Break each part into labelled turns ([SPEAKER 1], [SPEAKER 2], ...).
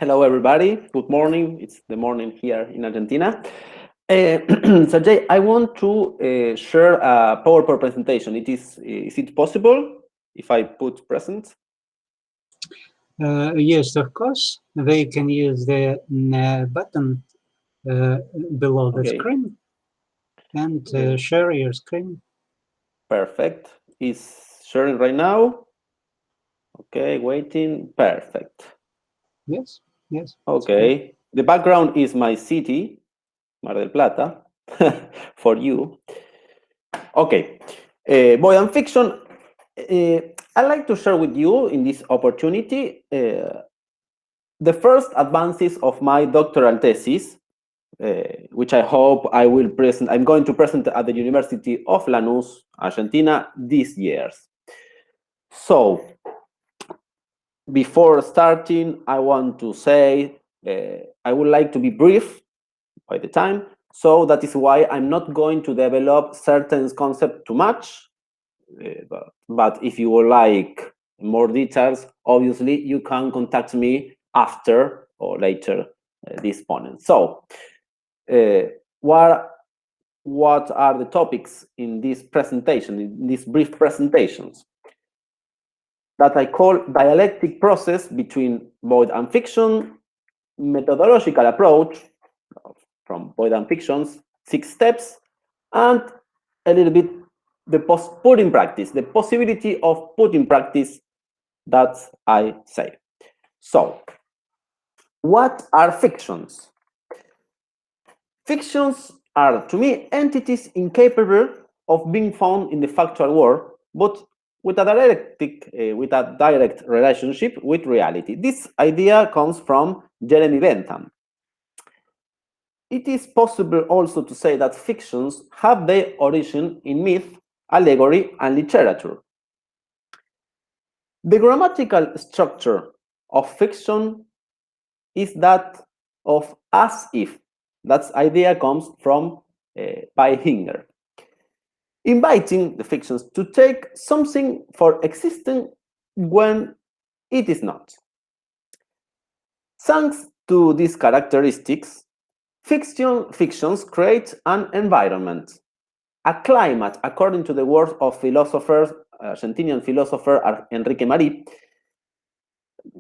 [SPEAKER 1] Hello, everybody. Good morning. It's the morning here in Argentina. Sergey, I want to share a PowerPoint presentation. Is it possible if I put present?
[SPEAKER 2] Yes, of course. They can use the button uh, below the
[SPEAKER 1] Okay,
[SPEAKER 2] screen and
[SPEAKER 1] okay,
[SPEAKER 2] share your screen.
[SPEAKER 1] perfect. Is sharing right now? Okay, waiting. Perfect.
[SPEAKER 2] Yes, yes, it's fine.
[SPEAKER 1] Okay, the background is my city, Mar del Plata, for you. Okay, boy and fiction. I'd like to share with you in this opportunity the first advances of my doctoral thesis, which I hope I will present. I'm going to present at the University of Lanús, Argentina, this year. So, before starting, I want to say I would like to be brief by the time. So that is why I'm not going to develop certain concepts too much. But if you would like more details, obviously you can contact me after or later this point. So, uh, what are the topics in this presentation, in these brief presentations? That I call dialectic process between void and fiction, methodological approach from void and fictions, 6 steps, and a little bit the put in practice, the possibility of put in practice that I say. So, what are fictions? Fictions are, to me, entities incapable of being found in the factual world, but with with a direct relationship with reality. This idea comes from Jeremy Bentham. It is possible also to say that fictions have their origin in myth, allegory, and literature. The grammatical structure of fiction is that of as if. That idea comes from Hinger, inviting the fictions to take something for existing when it is not. Thanks to these characteristics, fictions create an environment, a climate, according to the words of Argentinian philosopher Enrique Marí,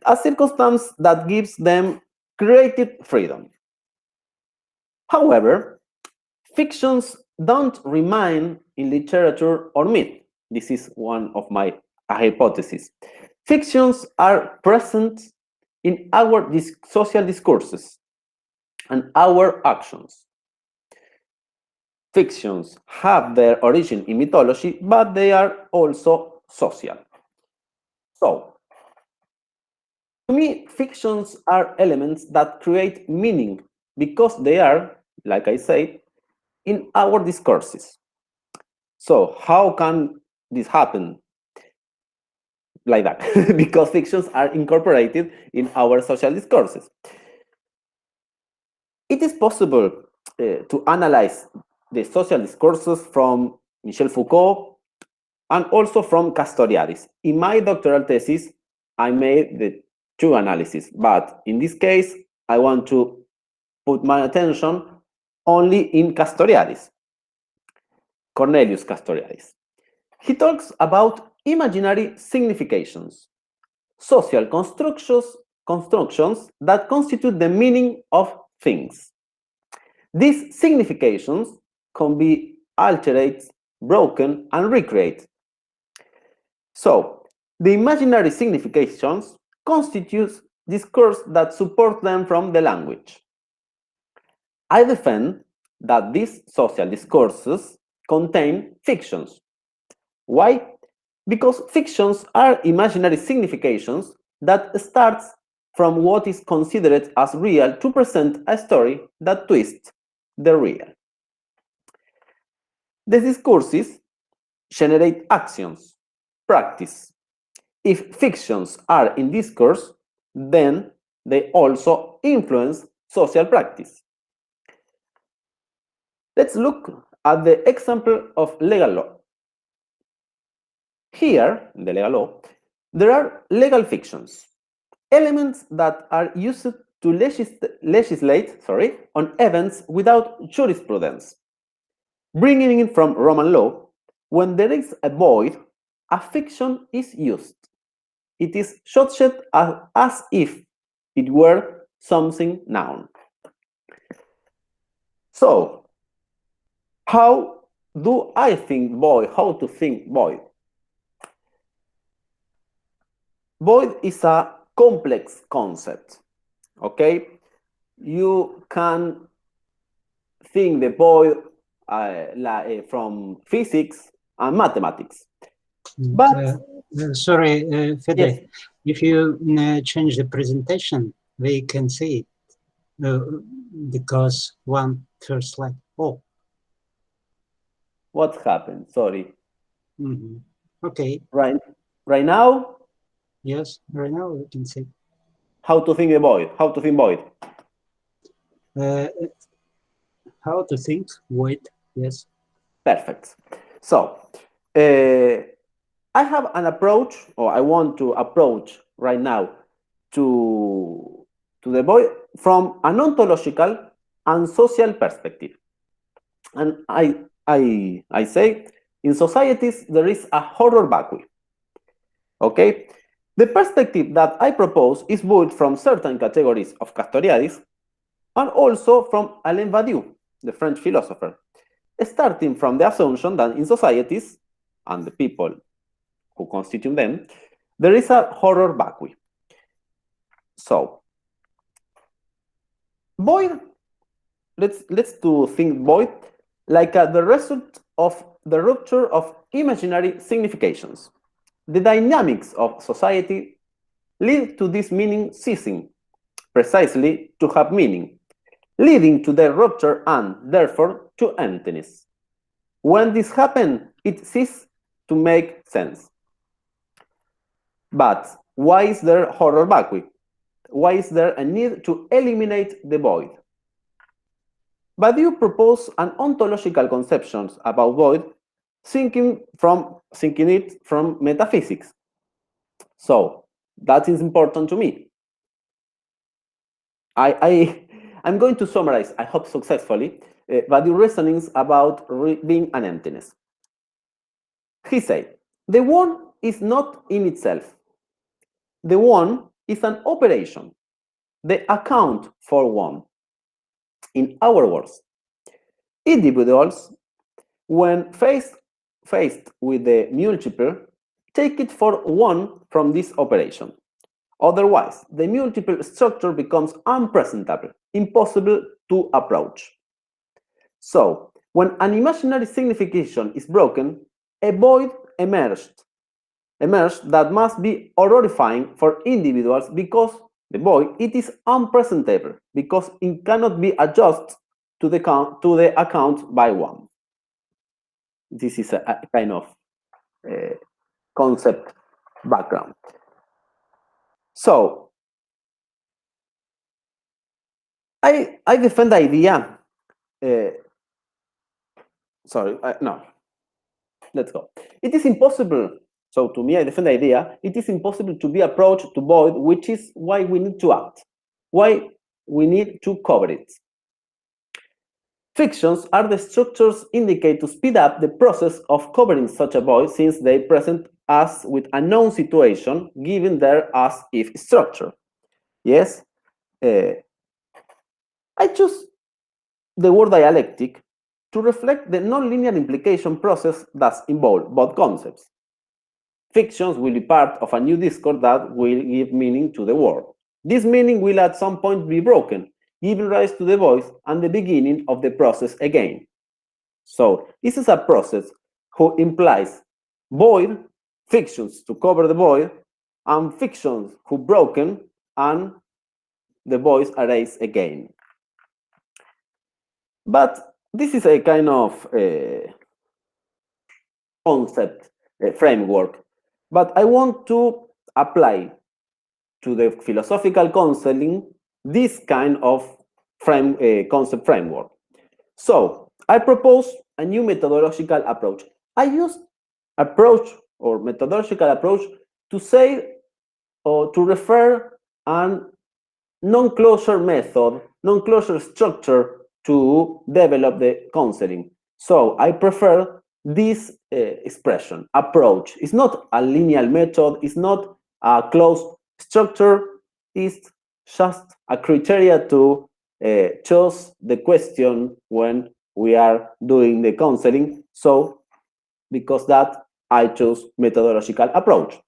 [SPEAKER 1] a circumstance that gives them creative freedom. However, fictions don't remain in literature or myth. This is one of my hypotheses. Fictions are present in our social discourses and our actions. Fictions have their origin in mythology, but they are also social. So, to me, fictions are elements that create meaning because they are, like I said, in our discourses. So, how can this happen like that? Because fictions are incorporated in our social discourses. It is possible to analyze the social discourses from Michel Foucault and also from Castoriadis. In my doctoral thesis, I made the two analyses, but in this case, I want to put my attention only in Castoriadis, Cornelius Castoriadis. He talks about imaginary significations, social constructions that constitute the meaning of things. These significations can be altered, broken, and recreated. So, the imaginary significations constitute discourse that support them from the language. I defend that these social discourses contain fictions. Why? Because fictions are imaginary significations that starts from what is considered as real to present a story that twists the real. The discourses generate actions, practice. If fictions are in discourse, then they also influence social practice. Let's look at the example of legal law. Here, in the legal law, there are legal fictions, elements that are used to legislate on events without jurisprudence. Bringing in from Roman law, when there is a void, a fiction is used. It is judged as if it were something noun. So, how do I think void? How to think void? Void is a complex concept, okay? You can think the void from physics and mathematics. But
[SPEAKER 2] sorry, Fede,
[SPEAKER 1] yes,
[SPEAKER 2] if you change the presentation, they can see it because one first slide. Oh,
[SPEAKER 1] what happened? Sorry.
[SPEAKER 2] Okay.
[SPEAKER 1] Right now,
[SPEAKER 2] Yes, right now we can see.
[SPEAKER 1] how to think the void? How to think void?
[SPEAKER 2] How to think void? Yes.
[SPEAKER 1] Perfect. So, I have an approach, or I want to approach right now to the void from an ontological and social perspective. And I say, in societies there is a horror vacui. Okay, the perspective that I propose is built from certain categories of Castoriadis and also from Alain Badiou, the French philosopher, starting from the assumption that in societies and the people who constitute them, there is a horror vacui. So, void, let's to think void like the result of the rupture of imaginary significations. The dynamics of society lead to this meaning ceasing, precisely to have meaning, leading to their rupture and, therefore, to emptiness. When this happens, it ceases to make sense. But why is there horror vacui? Why is there a need to eliminate the void? Badiou proposed an ontological conception about void, thinking it from metaphysics. So that is important to me. I'm going to summarize, I hope successfully, Badiou's reasonings about being an emptiness. He said, the one is not in itself. The one is an operation, the account for one. In other words, individuals, when faced with the multiple, take it for one from this operation. Otherwise, the multiple structure becomes unpresentable, impossible to approach. So, when an imaginary signification is broken, a void emerged that must be horrifying for individuals because the void it is unpresentable because it cannot be adjusted to the account by one. This is a kind of concept background. So I defend the idea. No. Let's go. It is impossible. So to me, I defend the idea. It is impossible to be approached to void, which is why we need to act. Why we need to cover it. Fictions are the structures indicated to speed up the process of covering such a void, since they present us with a known situation, given their as-if structure. Yes, I choose the word dialectic to reflect the nonlinear implication process that's involved both concepts. Fictions will be part of a new discourse that will give meaning to the world. This meaning will at some point be broken, giving rise to the voice and the beginning of the process again. So this is a process who implies void, fictions to cover the void, and fictions who broken and the voice arise again. But this is a kind of concept framework. But I want to apply to the philosophical counseling this kind of concept framework. So I propose a new methodological approach. I use approach or methodological approach to say or to refer and non-closure method, non-closure structure to develop the counseling. So I prefer this expression, approach. It's not a linear method, it's not a closed structure, it's just a criteria to choose the question when we are doing the counseling. So because that, I choose methodological approach.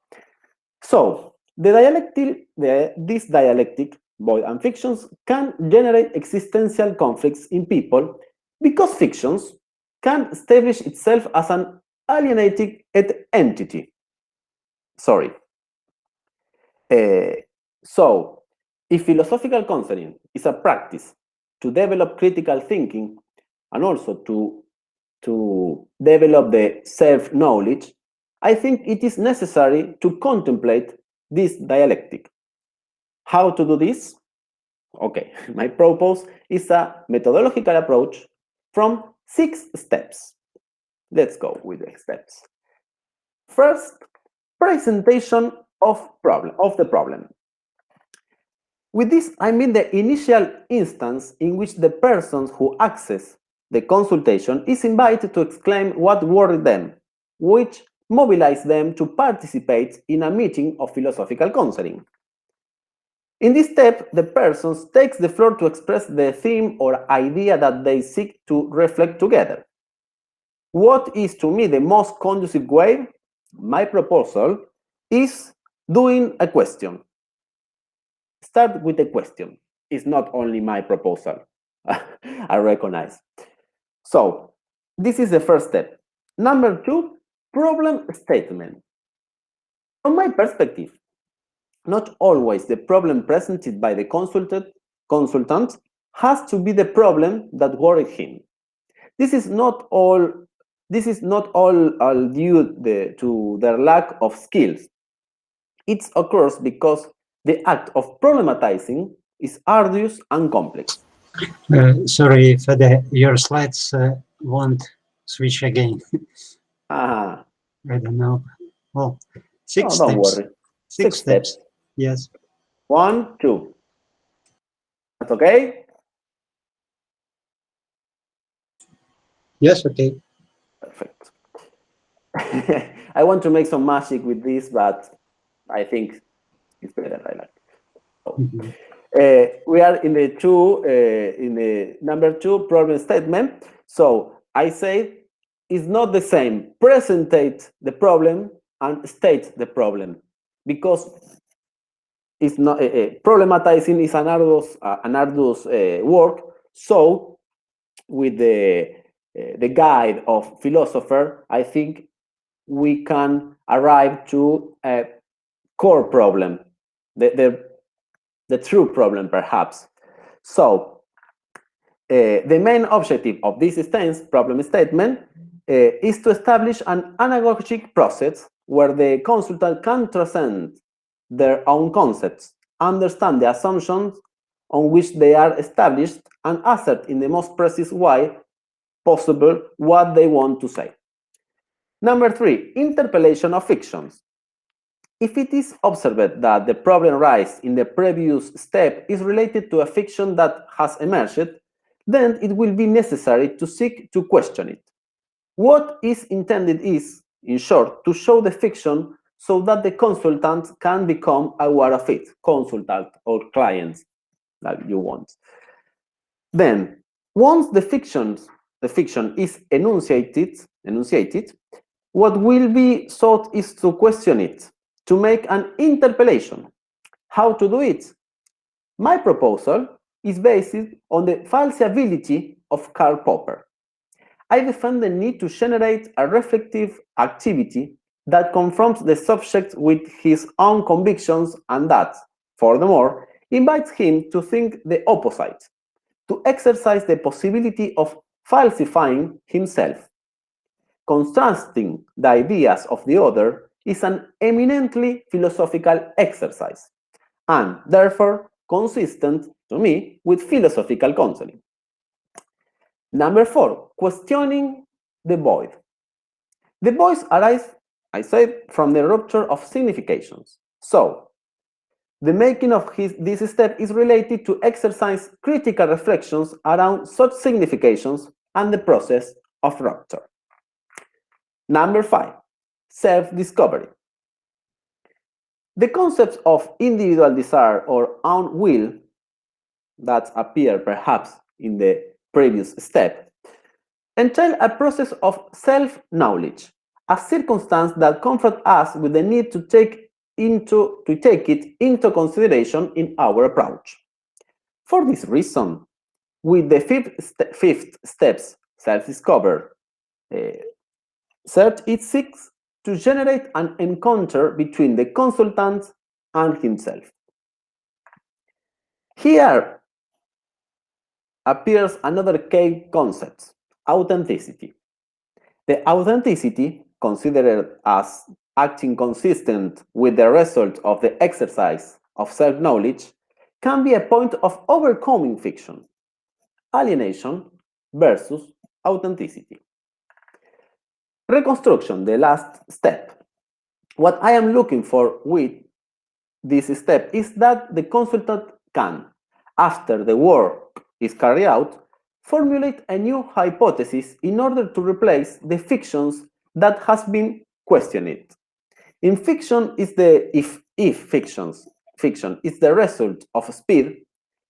[SPEAKER 1] So this dialectic, void and fictions, can generate existential conflicts in people because fictions can establish itself as an alienating entity. Sorry. So, if philosophical counseling is a practice to develop critical thinking and also to develop the self-knowledge, I think it is necessary to contemplate this dialectic. How to do this? Okay, my purpose is a methodological approach from 6 steps. Let's go with the steps. First, presentation of the problem. With this, I mean the initial instance in which the person who accesses the consultation is invited to exclaim what worried them, which mobilize them to participate in a meeting of philosophical counseling. In this step, the person takes the floor to express the theme or idea that they seek to reflect together. What is to me the most conducive way? My proposal is doing a question. Start with a question. It's not only my proposal. I recognize. So, this is the first step. Number 2, problem statement. From my perspective, not always the problem presented by the consultant has to be the problem that worried him. This is not all due to their lack of skills. It occurs because the act of problematizing is arduous and complex.
[SPEAKER 2] Sorry, Fede, your slides won't switch again.
[SPEAKER 1] Ah,
[SPEAKER 2] I don't know. Oh, six
[SPEAKER 1] no, don't
[SPEAKER 2] steps.
[SPEAKER 1] worry.
[SPEAKER 2] Six steps. Yes.
[SPEAKER 1] 1, 2. That's okay?
[SPEAKER 2] Yes, okay.
[SPEAKER 1] Perfect. I want to make some magic with this, but I think it's better I like. We are in the number 2 problem statement. So I say it's not the same. Presentate the problem and state the problem, because it's not problematizing is an arduous work. So with the guide of philosopher, I think we can arrive to a core problem, the true problem, perhaps. So, the main objective of this problem statement is to establish an anagogic process where the consultant can transcend their own concepts, understand the assumptions on which they are established, and assert in the most precise way possible what they want to say. Number 3, interpellation of fictions. If it is observed that the problem raised in the previous step is related to a fiction that has emerged, then it will be necessary to seek to question it. What is intended is, in short, to show the fiction so that the consultant can become aware of it, consultant or client that you want. Then, once the fiction is enunciated, what will be sought is to question it, to make an interpellation. How to do it? My proposal is based on the falsifiability of Karl Popper. I defend the need to generate a reflective activity that confronts the subject with his own convictions and that, furthermore, invites him to think the opposite, to exercise the possibility of falsifying himself. Contrasting the ideas of the other is an eminently philosophical exercise, and therefore consistent, to me, with philosophical counseling. Number 4, questioning the void. The voids arise, I said, from the rupture of significations. So, The making of this step is related to exercise critical reflections around such significations and the process of rupture. Number 5, self-discovery. The concepts of individual desire or own will that appear perhaps in the previous step entail a process of self-knowledge, a circumstance that confronts us with the need to take it into consideration in our approach. For this reason, with the fifth steps, self-discovery, search it seeks to generate an encounter between the consultant and himself. Here appears another key concept, authenticity. The authenticity, considered as acting consistent with the result of the exercise of self-knowledge, can be a point of overcoming fiction, alienation versus authenticity. Reconstruction, the last step. What I am looking for with this step is that the consultant can, after the work is carried out, formulate a new hypothesis in order to replace the fictions that has been questioned. In fiction, if fiction is the result of speed,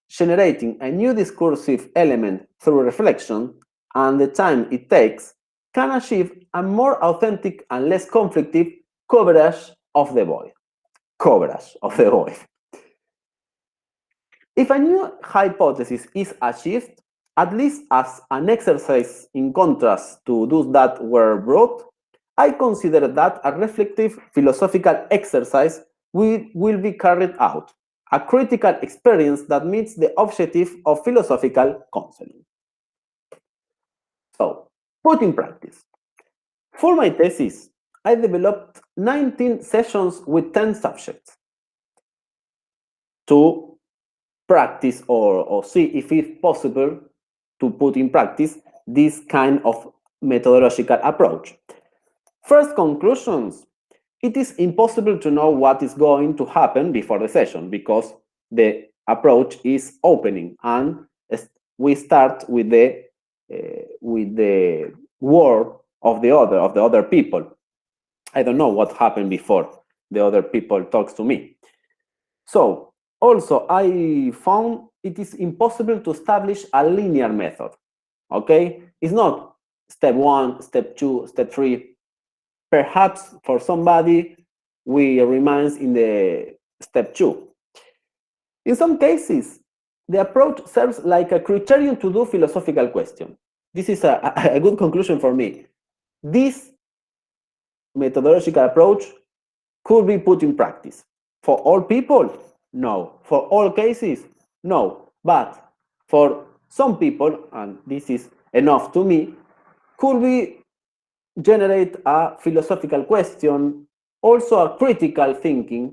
[SPEAKER 1] generating a new discursive element through reflection, and the time it takes can achieve a more authentic and less conflictive coverage of the void. If a new hypothesis is achieved, at least as an exercise in contrast to those that were brought, I consider that a reflective philosophical exercise will be carried out, a critical experience that meets the objective of philosophical counseling. So, put in practice. For my thesis, I developed 19 sessions with 10 subjects to practice or see if it's possible to put in practice this kind of methodological approach. First conclusions, it is impossible to know what is going to happen before the session because the approach is opening and we start with the word of the other people. I don't know what happened before the other people talks to me. So also I found it is impossible to establish a linear method. Okay, it's not step 1, step 2, step 3. Perhaps for somebody we remains in the step 2. In some cases, the approach serves like a criterion to do philosophical question. This is a good conclusion for me. This methodological approach could be put in practice. For all people? No. For all cases? No. But for some people, and this is enough to me, could we generate a philosophical question, also a critical thinking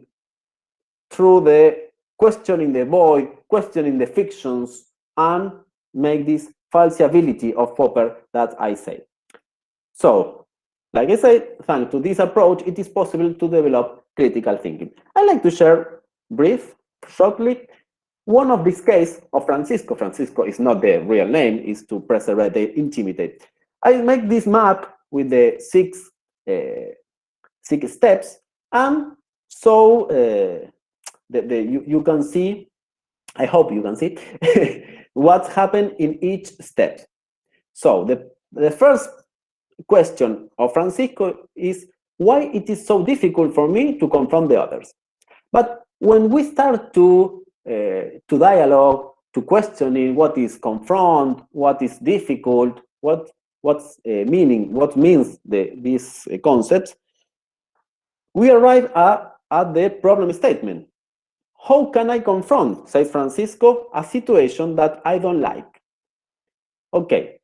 [SPEAKER 1] through the questioning the void, questioning the fictions, and make this falsifiability of Popper that I say. So, like I said, thanks to this approach, it is possible to develop critical thinking. I'd like to share shortly, one of these cases of Francisco. Francisco is not the real name, is to preserve the intimacy. I make this map with the six steps, and so you can see, I hope you can see, what happened in each step. So the first question of Francisco is why it is so difficult for me to confront the others. But when we start to dialogue, to questioning what is confront, what is difficult, what's meaning, what means these concepts, we arrive at the problem statement. How can I confront, says Francisco, a situation that I don't like? Okay,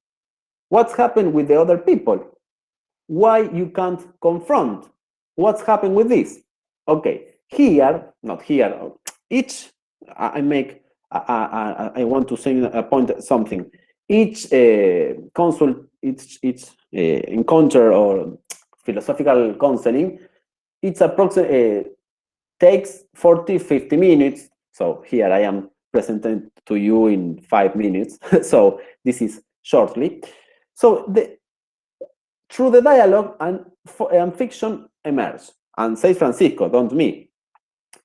[SPEAKER 1] what's happened with the other people? Why you can't confront? What's happened with this? Okay, here, not here, each, I want to say a point something. Each each encounter or philosophical counseling, it's approximately takes 40, 50 minutes. So here I am presenting to you in 5 minutes. So this is shortly. So through the dialogue and fiction emerge. And says Francisco, don't me.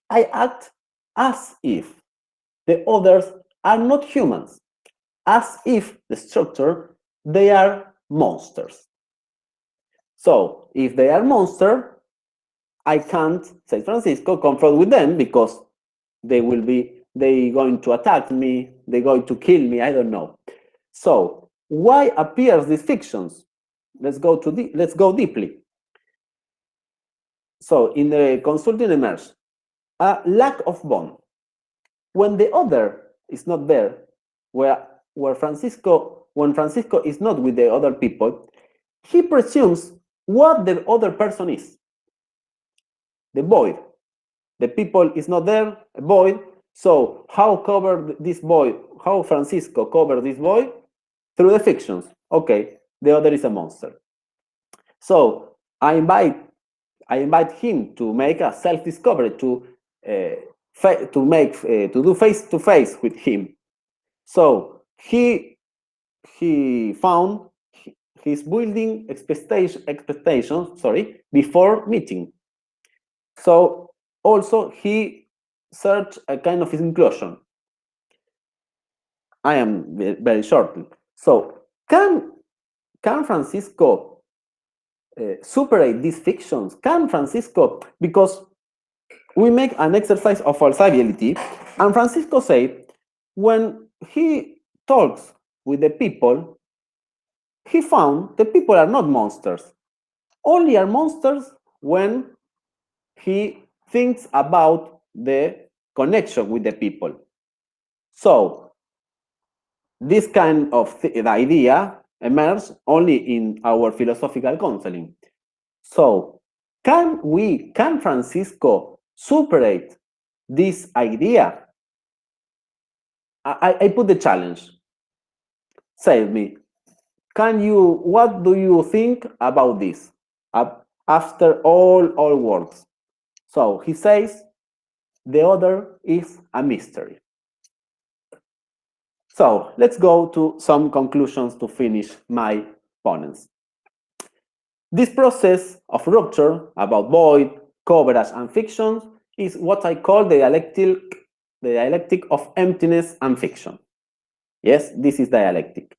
[SPEAKER 1] I act as if the others are not humans, as if the structure, they are monsters. So if they are monsters, I can't, say Francisco, confront with them because they going to attack me, they're going to kill me, I don't know. So why appears these fictions? Let's go deeply. So in the consulting emerge, a lack of bond. When the other is not there, when Francisco is not with the other people, he presumes what the other person is. The void. The people is not there, a void. So how Francisco covered this void? Through the fictions. Okay, the other is a monster. So I invite him to make a self-discovery, to do face-to-face with him. So he found his building expectations, before meeting. So also he searched a kind of inclusion. I am very short. So can Francisco superate these fictions? Can Francisco, because we make an exercise of falsifiability, and Francisco said when he talks with the people, he found the people are not monsters. Only are monsters when he thinks about the connection with the people. So this kind of idea emerged only in our philosophical counseling. So can Francisco superate this idea? I put the challenge. Say me, what do you think about this after all works? So he says the other is a mystery. So let's go to some conclusions to finish my ponens. This process of rupture about void, coverage, and fictions is what I call the dialectic of emptiness and fiction. Yes, this is dialectic.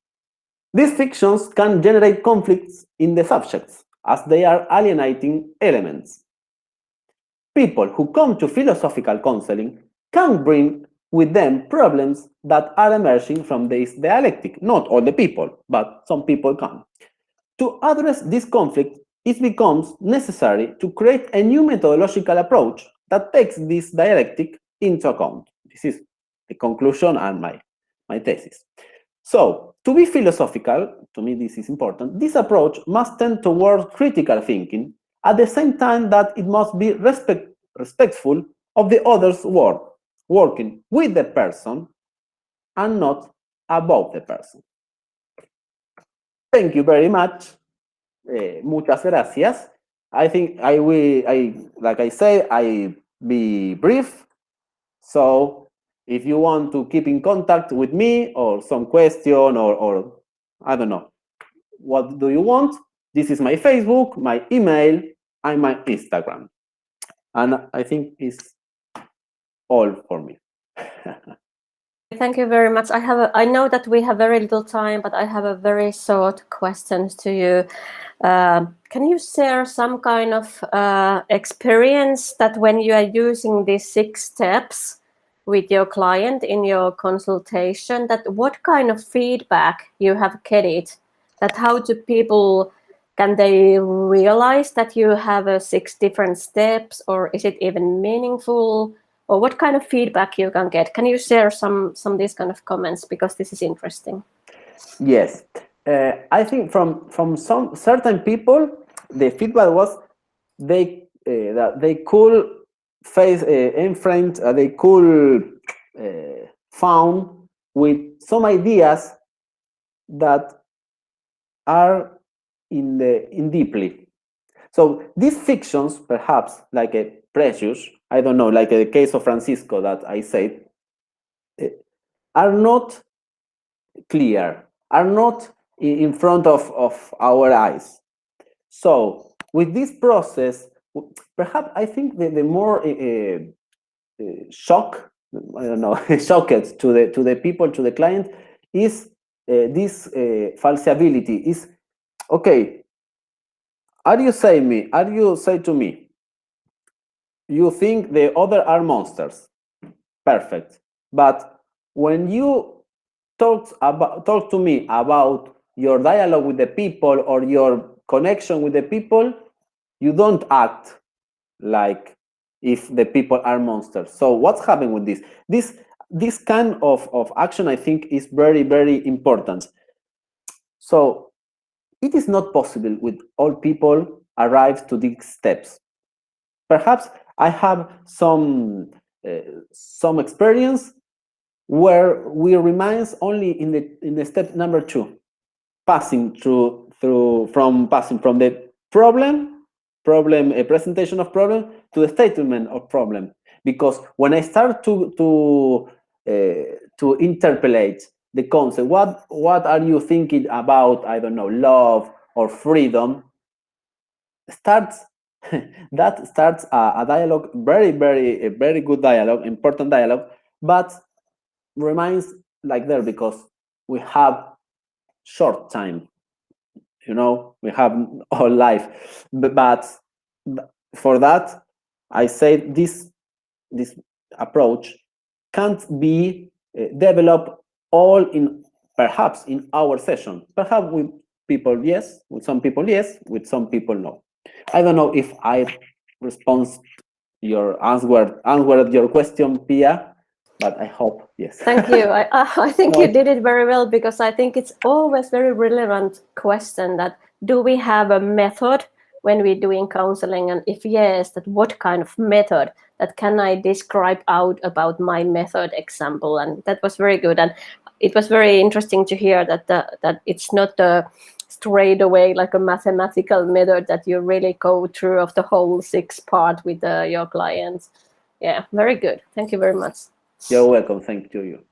[SPEAKER 1] These fictions can generate conflicts in the subjects as they are alienating elements. People who come to philosophical counseling can bring with them problems that are emerging from this dialectic. Not all the people, but some people can. To address this conflict, it becomes necessary to create a new methodological approach that takes this dialectic into account. This is the conclusion and my thesis. So, to be philosophical, to me this is important, this approach must tend toward critical thinking at the same time that it must be respectful of the other's work, working with the person and not above the person. Thank you very much. Muchas gracias. I think like I said, I be brief. So if you want to keep in contact with me or some question or I don't know, what do you want? This is my Facebook, my email, and my Instagram. And I think it's all for me.
[SPEAKER 3] Thank you very much. I know that we have very little time, but I have a very short question to you. Can you share some kind of experience that when you are using these 6 steps with your client in your consultation, that what kind of feedback you have getted? That how do people, can they realize that you have 6 different steps, or is it even meaningful? Or what kind of feedback you can get? Can you share some of these kind of comments, because this is interesting?
[SPEAKER 1] Yes, I think from some certain people, the feedback was that they could face they could found with some ideas that are in deeply. So these fictions, perhaps like a Precious, I don't know, like the case of Francisco that I said, are not clear, are not in front of our eyes. So with this process, perhaps I think the more shock, I don't know, shocked to the people, to the client, is this falsibility. Is okay. Are you say to me, you think the other are monsters? Perfect. But when you talk to me about your dialogue with the people or your connection with the people, you don't act like if the people are monsters. So what's happening with this? This kind of action, I think, is very, very important. So it is not possible with all people arrive to these steps. Perhaps I have some experience where we remains only in the step number 2, passing from the problem a presentation of problem to the statement of problem. Because when I start to interpolate the concept, what are you thinking about, I don't know, love or freedom, that starts a dialogue, very, very, a very good dialogue, important dialogue, but remains like there because we have short time, we have all life. But for that, I say this approach can't be developed all perhaps in our session. Perhaps with people, yes. With some people, yes. With some people, no. I don't know if I answered your question, Pia, but I hope yes.
[SPEAKER 3] Thank you. I think you did it very well, because I think it's always very relevant question that do we have a method when we're doing counseling, and if yes, that what kind of method, that can I describe out about my method example. And that was very good, and it was very interesting to hear that that it's not a straight away like a mathematical method, that you really go through of the whole 6 part with your clients. Yeah, very good. Thank you very much.
[SPEAKER 1] You're welcome. Thank you.